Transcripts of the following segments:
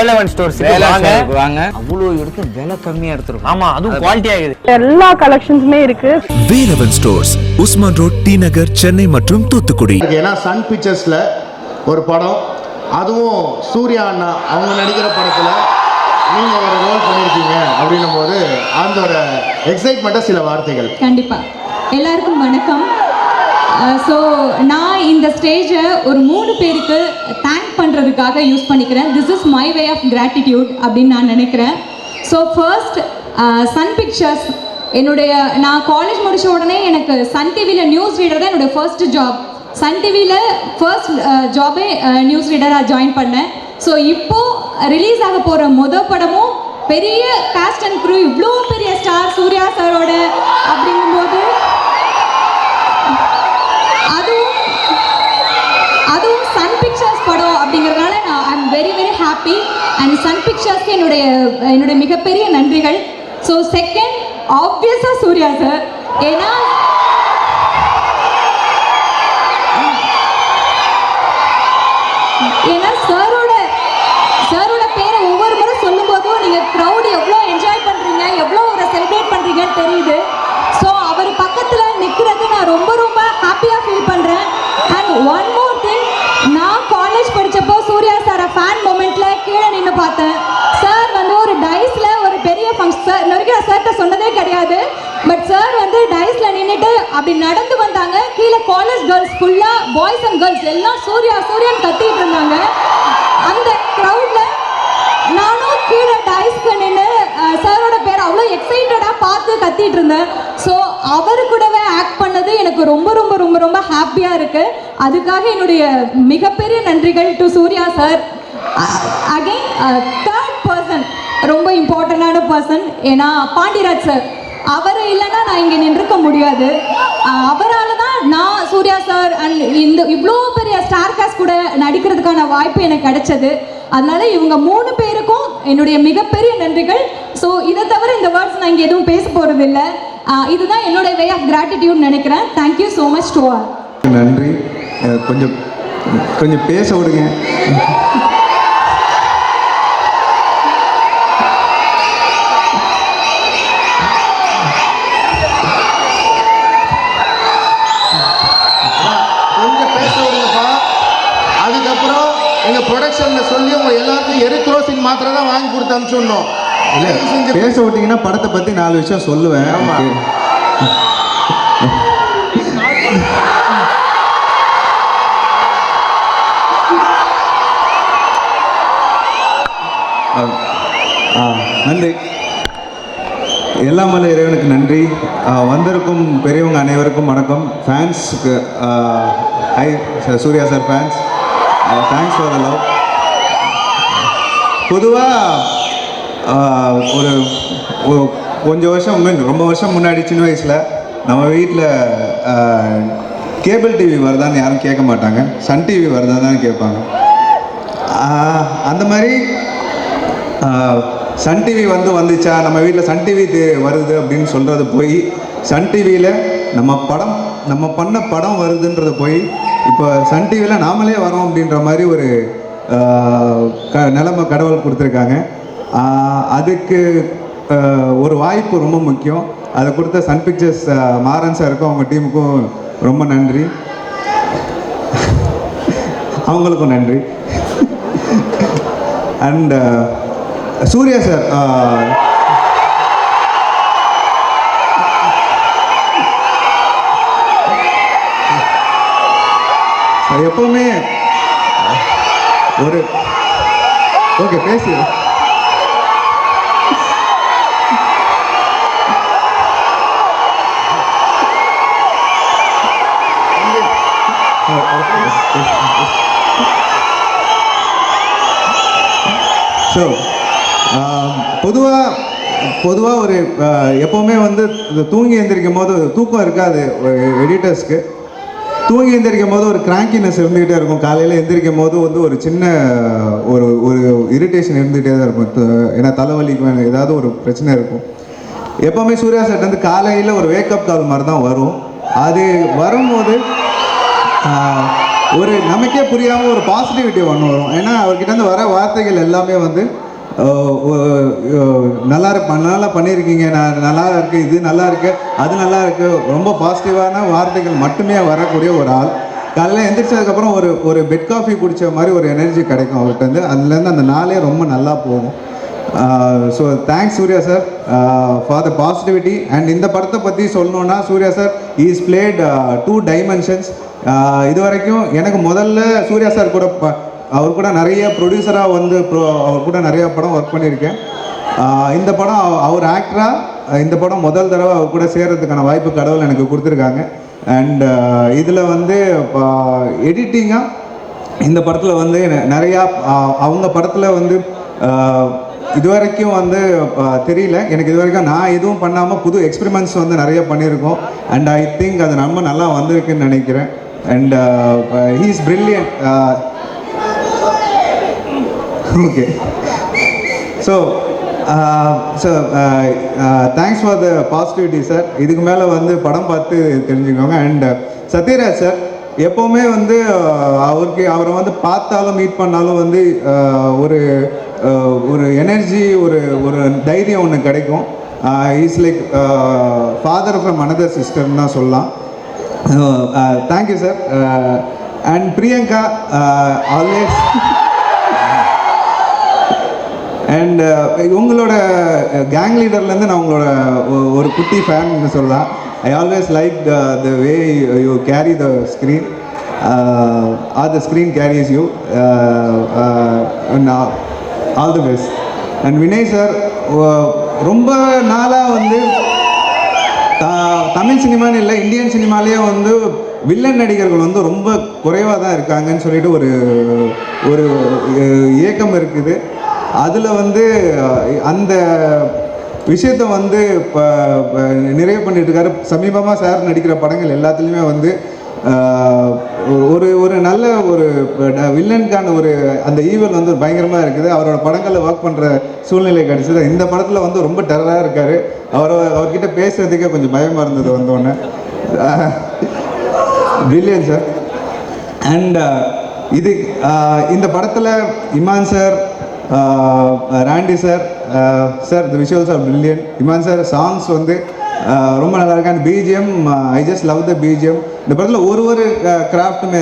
Velavan stores வாங்க. அவ்வளோ எடுத்து விலை கம்மியா எடுத்துருக்கோம். ஆமா, அதுவும் குவாலிட்டியா இருக்குது. எல்லா கலெக்ஷன்ஸுமே இருக்கு. வேலவன் ஸ்டோர்ஸ், உஸ்மான் ரோட், டி நகர், சென்னை மற்றும் தூத்துக்குடி. ஏன்னா சன் பிக்சர்ஸ்ல ஒரு படம், அதுவும் சூர்யா அண்ணா அவங்க நடிக்கிற படத்துல நீங்க ஒரு ரோல் பண்ணிருக்கீங்க அப்படின்னும் போது அந்த ஒரு எக்ஸைட்மெண்ட்டா சில வார்த்தைகள். கண்டிப்பா எல்லாருக்கும் வணக்கம். ஸோ நான் இந்த ஸ்டேஜை ஒரு 3 பேருக்கு தேங்க் பண்ணுறதுக்காக யூஸ் பண்ணிக்கிறேன். This is my way of gratitude அப்படின்னு நான் நினைக்கிறேன். ஸோ ஃபர்ஸ்ட் சன் பிக்சர்ஸ், நான் காலேஜ் முடித்த உடனே எனக்கு சன் டிவியில் நியூஸ் ரீடர் தான் என்னோடய ஃபர்ஸ்ட் ஜாப். சன் டிவியில் ஃபர்ஸ்ட் ஜாபே நியூஸ் ரீடராக ஜாயின் பண்ணேன். ஸோ இப்போது ரிலீஸ் ஆக போகிற படமும் பெரிய காஸ்ட் அண்ட் க்ரூ, இவ்வளோ பெரிய ஸ்டார் சூர்யா சாரோட அப்படிங்கும்போது அதுவும் சன் பிக்சர்ஸ் படம் அப்படிங்கிறதுனால நான் I am very very happy. And Sun பிக்சர்ஸ்க்கு என்னுடைய மிகப்பெரிய நன்றிகள். ஸோ செகண்ட் ஆப்வியஸாக சூர்யா சார். ஏன்னா சாரோட பேரை ஒவ்வொரு முறை சொல்லும் போதும் நீங்கள் க்ரௌட் எவ்வளோ என்ஜாய் பண்ணுறீங்க, எவ்வளோ ஒரு செலிப்ரேட் பண்ணுறீங்கன்னு தெரியுது. ஸோ அவர் பக்கத்தில் நிற்கிறது நான் ரொம்ப ரொம்ப ஹாப்பியாக ஃபீல் பண்ணுறேன். அண்ட் ஒன் மோர் திங், நான் காலேஜ் படித்தப்போ சூர்யா சாரை ஃபேன் மூமெண்ட்டில் கீழே நின்று பார்த்தேன். சார் வந்து ஒரு டைஸில் ஒரு பெரிய ஃபங்க்ஷன், சார் இன்ன வரைக்கும் நான் சார்கிட்ட சொன்னதே கிடையாது, பட் சார் வந்து டைஸில் நின்றுட்டு அப்படி நடந்து வந்தாங்க. கீழே காலேஜ் கேர்ள்ஸ் ஃபுல்லாக, பாய்ஸ் அண்ட் கேர்ள்ஸ் எல்லாம் சூர்யான்னு கத்திட்டு இருந்தாங்க. அந்த க்ரௌடில் நானும் கீழே டைஸ்க்கு நின்று சாரோட பேர் அவ்வளோ எக்ஸைட்டடாக பார்த்து கத்திட்டு இருந்தேன். ஸோ அவரு கூடவே ஆக்ட் பண்ணது எனக்கு ரொம்ப ரொம்ப ரொம்ப ரொம்ப ஹாப்பியாக இருக்குது. அதுக்காக என்னுடைய மிகப்பெரிய நன்றிகள் to Suriya sir. Again third person, ரொம்ப இம்பார்ட்டண்டான பர்சன், ஏன்னா பாண்டியராஜ் சார். அவர் இல்லைன்னா நான் இங்கே நின்றுக்க முடியாது. அவரால் தான் நான் சூர்யா சார் அண்ட் இவ்வளோ பெரிய ஸ்டார் காஸ்ட் கூட நடிக்கிறதுக்கான வாய்ப்பு எனக்கு கிடைச்சது. அதனால இவங்க 3 பேருக்கும் என்னுடைய மிகப்பெரிய நன்றிகள். ஸோ இதை தவிர இந்த வேர்ட்ஸ் நான் இங்கே எதுவும் பேச போகிறது இல்லை. இதுதான் என்னோட வே ஆஃப் கிராட்டிடியூட் நினைக்கிறேன். Thank you so much to all. நன்றி. கொஞ்சம் பேச விடுங்க. கொஞ்சம் பேச விடுங்கப்பா. அதுக்கப்புறம் எங்க ப்ரொடக்ஷன்ல சொல்லி உங்க எல்லாருக்கும் எரித்ரோசின் மாத்திரை தான் வாங்கி கொடுத்து அனுப்பிச்சுடணும். இல்லை, பேச விட்டீங்கன்னா படத்தை பற்றி 4 விஷயம் சொல்லுவேன். நன்றி. எல்லாம் வல்ல இறைவனுக்கு நன்றி. வந்திருக்கும் பெரியவங்க அனைவருக்கும் வணக்கம். ஃபேன்ஸுக்கு hi Suriya sir fans, thanks for the love. பொதுவாக ஒரு கொஞ்சம் வருஷம் ரொம்ப வருஷம் முன்னாடி சின்ன வயசில் நம்ம வீட்டில் கேபிள் டிவி வருதான்னு யாரும் கேட்க மாட்டாங்க, சன் டிவி வருதான்னு கேட்பாங்க. அந்த மாதிரி சன் டிவி வந்துச்சா, நம்ம வீட்டில் சன் டிவி வருது அப்படின்னு சொல்கிறது போய் சன் டிவியில் நம்ம பண்ண படம் வருதுன்றது போய் இப்போ சன் டிவியில் நாமளே வரோம் அப்படின்ற மாதிரி ஒரு நிலைமை கடவுள் கொடுத்துருக்காங்க. அதுக்கு ஒரு வாய்ப்பு ரொம்ப முக்கியம். அதை கொடுத்த சன் பிக்சர்ஸ் மாறன் சாருக்கும் அவங்க டீமுக்கும் ரொம்ப நன்றி. அவங்களுக்கும் நன்றி. அண்ட் சூர்யா சார், எப்பவுமே ஒரு ஓகே பேசி ஸோ பொதுவாக ஒரு எப்போவுமே தூங்கி எழுந்திரிக்கும் போது தூக்கம் இருக்காது எடிட்டர்ஸ்க்கு. தூங்கி எழுந்திரிக்கும் போது ஒரு கிராங்கினஸ் இருந்துக்கிட்டே இருக்கும். காலையில் எழுந்திரிக்கும் போது ஒரு சின்ன ஒரு இரிட்டேஷன் இருந்துகிட்டே தான் இருக்கும். ஏன்னா தலைவலிக்கும், ஏதாவது ஒரு பிரச்சனை இருக்கும். எப்போவுமே சூர்யா சார் காலையில் ஒரு வேக்கப் கால் மாதிரி தான் வரும். அது வரும்போது ஒரு நமக்கே புரியாமல் ஒரு பாசிட்டிவிட்டி ஒன்று வரும். ஏன்னா அவர்கிட்டருந்து வர வார்த்தைகள் எல்லாமே வந்து நல்லா பண்ணியிருக்கீங்க, நல்லா இருக்குது, இது நல்லா இருக்குது, அது நல்லா இருக்குது, ரொம்ப பாசிட்டிவான வார்த்தைகள் மட்டுமே வரக்கூடிய ஒரு ஆள். காலையில் எந்திரிச்சதுக்கப்புறம் ஒரு பெட் காஃபி குடித்த மாதிரி ஒரு எனர்ஜி கிடைக்கும் அவர்கிட்ட. அதுலேருந்து அந்த நாளே ரொம்ப நல்லா போகும். So thanks Suriya sir for the positivity. And இந்த படத்தை பற்றி சொல்லணுன்னா Suriya sir is played 2 dimensions. இது வரைக்கும் எனக்கு முதல்ல சூர்யா சார் கூட அவர் கூட நிறைய ப்ரொடியூசராக வந்து அவர் கூட நிறைய படம் ஒர்க் பண்ணியிருக்கேன். இந்த படம் அவர் ஆக்டராக இந்த படம் முதல் தடவை அவர் கூட சேர்கிறதுக்கான வாய்ப்பு கடவுள் எனக்கு கொடுத்துருக்காங்க. அண்ட் இதில் வந்து எடிட்டிங்காக இந்த படத்தில் வந்து நிறையா அவங்க படத்தில் வந்து இது வரைக்கும் வந்து தெரியல எனக்கு, இது வரைக்கும் நான் எதுவும் பண்ணாமல் புது எக்ஸ்பெரிமெண்ட்ஸ் வந்து நிறைய பண்ணியிருக்கோம். அண்ட் ஐ திங்க் அது ரொம்ப நல்லா வந்திருக்குன்னு நினைக்கிறேன். And he is brilliant. Okay, so thanks for the positivity sir. இதுக்கு மேலே வந்து படம் பார்த்து தெரிஞ்சுக்கோங்க. அண்ட் சத்யராஜ் சார் எப்போவுமே வந்து அவரை வந்து பார்த்தாலும் மீட் பண்ணாலும் வந்து ஒரு எனர்ஜி, ஒரு தைரியம் ஒன்று கிடைக்கும். Is like father from another சிஸ்டர்னு தான் சொல்லலாம். Thank you sir. And Priyanka always. And உங்களோட கேங் லீடர்லேருந்து நான் உங்களோட ஒரு குட்டி ஃபேன்னு சொல்லலாம். I always liked the way you carry the screen, or the screen carries you. And all the best. And Vinay sir, ரொம்ப நாளாக வந்து தமிழ் சினிமான்னு இல்லை, இந்தியன் சினிமாலேயே வந்து வில்லன் நடிகர்கள் வந்து ரொம்ப குறைவாக தான் இருக்காங்கன்னு சொல்லிட்டு ஒரு இயக்கம் இருக்குது. அதில் வந்து அந்த விஷயத்தை வந்து இப்போ நிறைய பண்ணிட்டு இருக்காரு. சமீபமாக சார் நடிக்கிற படங்கள் எல்லாத்துலேயுமே வந்து ஒரு நல்ல ஒரு வில்லனுக்கான அந்த ஈவல் வந்து பயங்கரமாக இருக்குது. அவரோட படங்களில் ஒர்க் பண்ணுற சூழ்நிலை கிடச்சிது. இந்த படத்தில் வந்து ரொம்ப டெரராக இருக்கார். அவர்கிட்ட பேசுகிறதுக்கே கொஞ்சம் பயமாக இருந்தது வந்தோடனே. Brilliant sir. அண்ட் இந்த படத்தில் Imman sir, Randy sir, sir the visuals are brilliant. Imman sir songs வந்து ரொம்ப நல்லா இருக்கு. And BGM, I just love the BGM. இந்த படத்தில் ஒரு கிராஃப்ட்டுமே,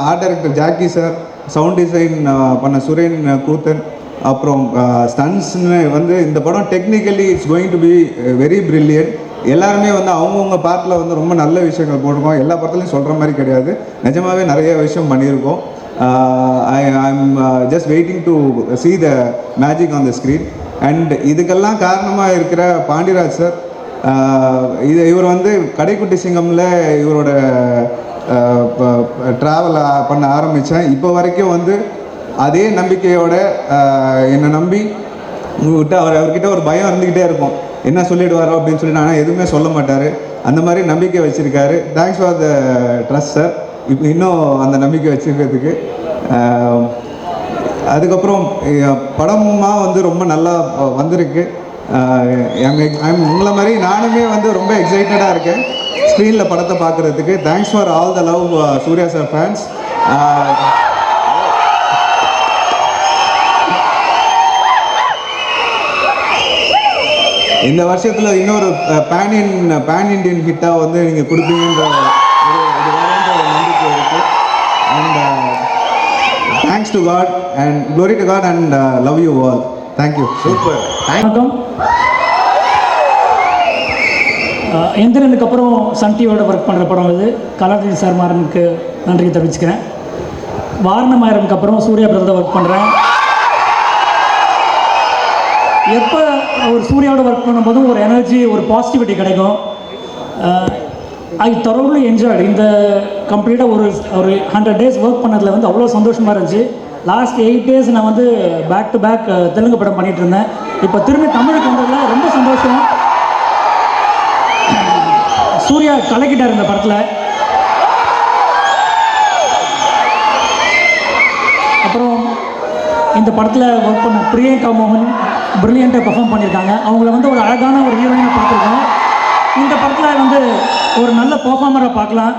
art director Jacki sir, sound design பண்ண சுரேன் கூத்தன், அப்புறம் ஸ்டன்ஸ்னு வந்து இந்த படம் technically it's going to be very brilliant. எல்லாருமே வந்து அவங்கவுங்க பார்ட்டில் வந்து ரொம்ப நல்ல விஷயங்கள் போட்டிருக்கோம். எல்லா படத்துலையும் சொல்கிற மாதிரி கிடையாது, நிஜமாகவே நிறைய விஷயம் பண்ணியிருக்கோம். I'm just waiting to see the magic on the screen. And இதுக்கெல்லாம் காரணமாக இருக்கிற பாண்டியராஜ் சார். இவர் வந்து கடைக்குட்டி சிங்கமில் இவரோட ட்ராவல் பண்ண ஆரம்பித்தேன். இப்போ வரைக்கும் வந்து அதே நம்பிக்கையோட என்னை நம்பி விட்டு அவர்கிட்ட ஒரு பயம் இருந்துக்கிட்டே இருக்கும், என்ன சொல்லிடுவாரோ அப்படின்னு சொல்லிட்டு. ஆனால் எதுவுமே சொல்ல மாட்டார். அந்த மாதிரி நம்பிக்கை வச்சுருக்காரு. Thanks for the trust sir. இப்போ இன்னும் அந்த நம்பிக்கை வச்சுருக்கிறதுக்கு. அதுக்கப்புறம் படமாக வந்து ரொம்ப நல்லா வந்திருக்கு. உங்களை மாதிரி நானுமே வந்து ரொம்ப எக்ஸைட்டடாக இருக்கேன் ஸ்க்ரீனில் படத்தை பார்க்குறதுக்கு. Thanks for all the love Suriya sir fans. இந்த வருஷத்தில் இன்னொரு பேன் இண்டியன் ஹிட்டாக வந்து நீங்கள் கொடுப்பீங்கன்ற நம்பிக்கை இருக்குது. And thanks to God and glory to God and love you all. Thank you. Super. வணக்கம். எந்திரனுக்கு அப்புறம் சன் டிவியோட ஒர்க் பண்ணுற படம் இது. கலாநிதி சார் மாறனுக்கு நன்றி தெரிவிச்சுக்கிறேன். வாரணமாயிரம்க்கு அப்புறம் சூர்யா பிரதோட ஒர்க் பண்ணுறேன். எப்போ ஒரு சூர்யாவோட ஒர்க் பண்ணும்போதும் ஒரு எனர்ஜி, ஒரு பாசிட்டிவிட்டி கிடைக்கும். ஐ thoroughly enjoyed. இந்த கம்ப்ளீட்டாக ஒரு 100 days ஒர்க் பண்ணதில் வந்து அவ்வளோ சந்தோஷமாக இருந்துச்சு. லாஸ்ட் 8 days நான் வந்து பேக் டு பேக் தெலுங்கு படம் பண்ணிகிட்டு இருந்தேன். இப்போ திரும்பி தமிழுக்கு வந்ததில் ரொம்ப சந்தோஷம். சூர்யா கலக்கிட்டார் இந்த படத்தில். அப்புறம் இந்த படத்தில் ஒர்க் பண்ண பிரியங்கா மோகன் பிரில்லியண்ட்டாக பெர்ஃபார்ம் பண்ணியிருக்காங்க. அவங்கள வந்து ஒரு அழகான ஒரு ஹீரோயினை பார்த்துருக்கோம். இந்த படத்தில் வந்து ஒரு நல்ல பெர்ஃபார்மரை பார்க்கலாம்.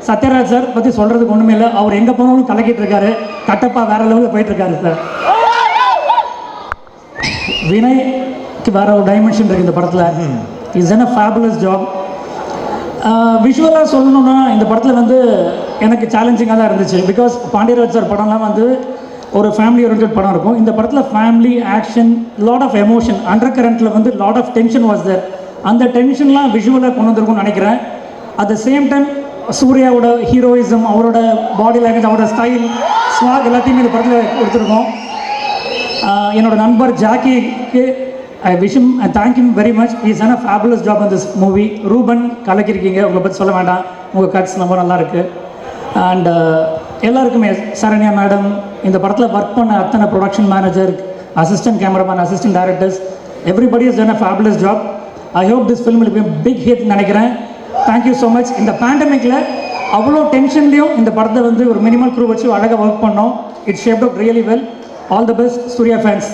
சத்யராஜ் சார் பற்றி சொல்கிறதுக்கு ஒன்றுமே இல்லை. அவர் எங்கே போனாலும் கலக்கிட்டு இருக்காரு. கட்டப்பா வேற லெவலில் போயிட்டு இருக்காரு சார். வினய்க்கு வேற ஒரு டைமென்ஷன் இருக்குது இந்த படத்தில். Is an a fabulous job. விஷுவலாக சொல்லணுன்னா இந்த படத்தில் வந்து எனக்கு சேலஞ்சிங்காக தான் இருந்துச்சு. பிகாஸ் பாண்டியராஜ் சார் படம்லாம் வந்து ஒரு ஃபேமிலி ஓரியன்ட் படம் இருக்கும். இந்த படத்தில் family action lot of emotion under கரண்ட்டில் வந்து lot of tension was there. அந்த டென்ஷன்லாம் விஷுவலாக கொண்டு வந்திருக்கும்னு நினைக்கிறேன். அட் த சேம் டைம் சூர்யாவோட ஹீரோயிசம், அவரோட பாடி லாங்குவேஜ், அவரோட ஸ்டைல், ஸ்வாக் எல்லாத்தையுமே இந்த படத்தில் கொடுத்துருக்கோம். என்னோட நண்பர் ஜாக்கிக்கு I wish him and thank him very much. Is an a fabulous job in this movie. Ruben கலக்கிருக்கீங்க, உங்களை பற்றி சொல்ல வேண்டாம். உங்கள் கட்ஸ் ரொம்ப நல்லா இருக்குது. அண்ட் எல்லாருக்குமே சரண்யா மேடம், இந்த படத்தில் ஒர்க் பண்ண அத்தனை production manager, assistant cameraman, assistant directors, everybody is done a fabulous job. I hope this film will be big hit நினைக்கிறேன். Thank you so much. இந்த பேண்டமிக்கில் அவ்வளோ டென்ஷன்லேயும் இந்த படத்தை வந்து ஒரு மினிமல் க்ரூ வச்சு அழகாக ஒர்க் பண்ணோம். It shaped up really well. All the best Suriya fans.